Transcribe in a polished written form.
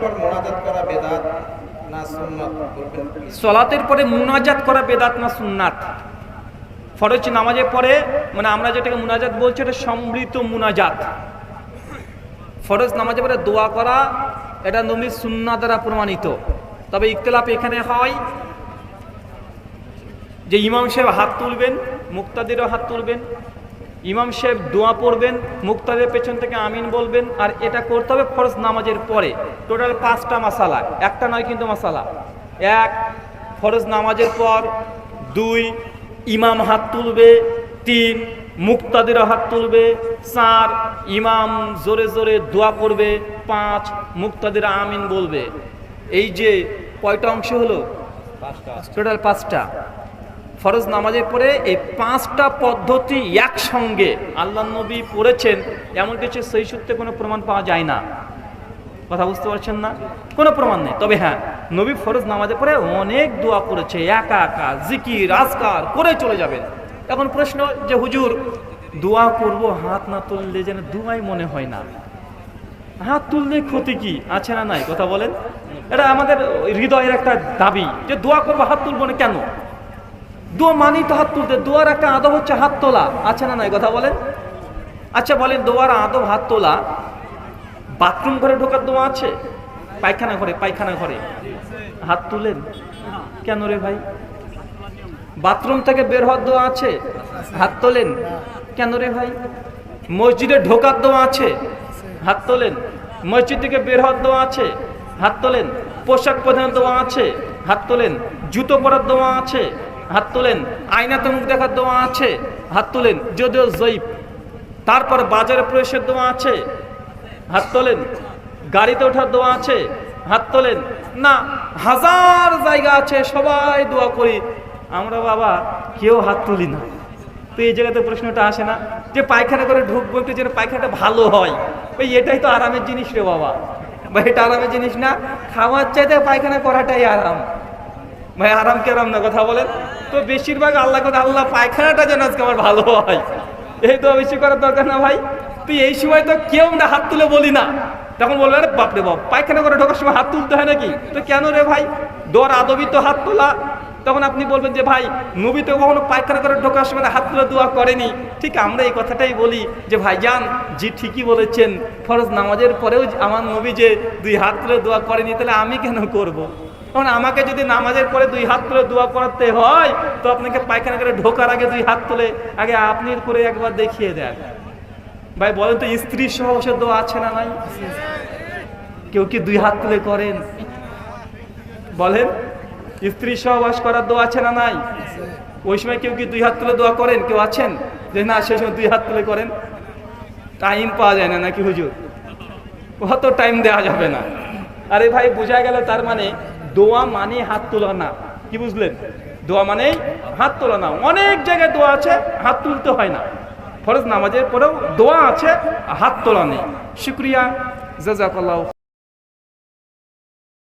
পর মুনাজাত করা বেদাত না সুন্নাত বলবেন? সালাতের পরে মুনাজাত করা বেদাত না সুন্নাত? ফরজ নামাজের পরে, মানে আমরা যেটাকে মুনাজাত বলছি, এটা সম্মিলিত মুনাজাত। ফরজ নামাজের পরে দোয়া করা এটা নবীর সুন্নাহ দ্বারা প্রমাণিত। তবে ইখতিলাফ এখানে হয় যে ইমাম সাহেব হাত তুলবেন, মুক্তাদিরও হাত তুলবেন, ইমাম সাহেব দোয়া পড়বেন, মুক্তাদির পেছন থেকে আমিন বলবেন, আর এটা করতে হবে ফরজ নামাজের পরে। টোটাল 5টা মাসালা, একটা নয় কিন্তু মাসালা। 1, ফরজ নামাজের পর। 2, ইমাম হাত তুলবে। 3, মুক্তাদিরও হাত তুলবে। 4, ইমাম জোরে জোরে দোয়া পড়বে। 5, মুক্তাদির আমিন বলবে। এই যে কয়টা অংশ হলো? টোটাল 5টা। ফরজ নামাজের পরে এই 5টা পদ্ধতি একসঙ্গে আল্লাহ নবী পড়েছেন, এমন কিছু সহিহ সূত্রে কোনো প্রমাণ পাওয়া যায় না। কথা বুঝতে পারছেন না? কোনো প্রমাণ নেই। তবে হ্যাঁ, নবী ফরজ নামাজের পরে অনেক দোয়া করেছে, একা একা জিকির আজকার করে চলে যাবেন। এখন প্রশ্ন যে হুজুর দোয়া করব হাত না তুললে যেন দোয়াই মনে হয় না, হাত তুললে ক্ষতি কি আছে না নাই? কথা বলেন। এটা আমাদের হৃদয়ের একটা দাবি যে দোয়া করবো হাত তুলবো না কেন? দোয়া মানি তো হাত তুলতে, দোয়ার একটা আদব হচ্ছে হাত তোলা, আছে না নাই? কথা বলেন। আচ্ছা বলেন, দোয়ার আদব হাত তোলা। বাথরুম ঘরে ঢোকার দোয়া আছে? পায়খানা ঘরে হাত তুলেন কেন রে ভাই? বাথরুম থেকে বের হওয়ার দোয়া আছে? হাত তোলেন কেন রে ভাই? মসজিদে ঢোকার দোয়া আছে? হাত তোলেন। মসজিদ থেকে বের হওয়ার দোয়া আছে? হাত তোলেন। পোশাক পরিধানের দোয়া আছে? হাত তোলেন। জুতো পরার দোয়া আছে? হাত তোলেন। আয়নাতে মুখ দেখার দোয়া আছে? হাত তোলেন, যদিও জয়ীফ। তারপর বাজারে প্রবেশের দোয়া আছে? হাত তোলেন। গাড়িতে ওঠার দোয়া আছে? হাত তোলেন। না, হাজার জায়গা আছে, সবাই দোয়া করি, আমরা বাবা কেউ হাত তুলি না। তো এই জায়গাতে প্রশ্নটা আসে না যে পায়খানা করে ঢুকবো একটু যেন পায়খানাটা ভালো হয়? ওই এটাই তো আরামের জিনিস রে বাবা। ভাই এটা আরামের জিনিস না? খাওয়ার চাইতে পায়খানা করাটাই আরাম ভাই। আরাম কে আরাম না? কথা বলেন। তো বেশিরভাগ আল্লাহ কথা, আল্লাহ পায়খানাটা যেন আজকে আমার ভালো হয়, এই তো বেশি করার দরকার না ভাই। তুই এই সময় তো কেউ আমরা হাত তুলে বলি না, তখন বলবে আরে বাপরে বাপ, পায়খানা করে ঢোকার সময় হাত তুলতে হয় নাকি? তো কেন রে ভাই? দোয়ার আদবই তো হাত তোলা। তখন আপনি বলবেন যে ভাই নবী তো কখনো পায়খানা করে ঢোকার সময় হাত তুলে দোয়া করেনি। ঠিক আমরা এই কথাটাই বলি যে ভাইজান জি ঠিকই বলেছেন, ফরজ নামাজের পরেও আমার নবী যে 2 হাত তুলে দোয়া করেনি, তাহলে আমি কেন করব? তখন আমাকে যদি নামাজের পরে 2 হাত তুলে দোয়া করাতে হয়, তো আপনাকে পায়খানা করে ঢোকার আগে 2 হাত তুলে আগে আপনি করে একবার দেখিয়ে দেন। ভাই বলেন তো, স্ত্রী সহবাসের দোয়া আছে না নাই? কেউ কি 2 হাত তুলে করেন? বলেন, স্ত্রী সহবাস করার দোয়া আছে না নাই? ওই সময় কেউ কি 2 হাত তুলে দোয়া করেন? কেউ আছেন যে না সেই সময় 2 হাত তুলে করেন? টাইম পাওয়া যায় না নাকি হুজুর? কত টাইম দেওয়া যাবে না। আরে ভাই বোঝা গেল, তার মানে দোয়া মানে হাত তোলা না। কি বুঝলেন? দোয়া মানে হাত তোলা না। অনেক জায়গায় দোয়া আছে, হাত তুলতে হয় না। ফরজ নামাজের পরেও দোয়া আছে, হাত তোলা নেই। শুকরিয়া, জাযাকাল্লাহ।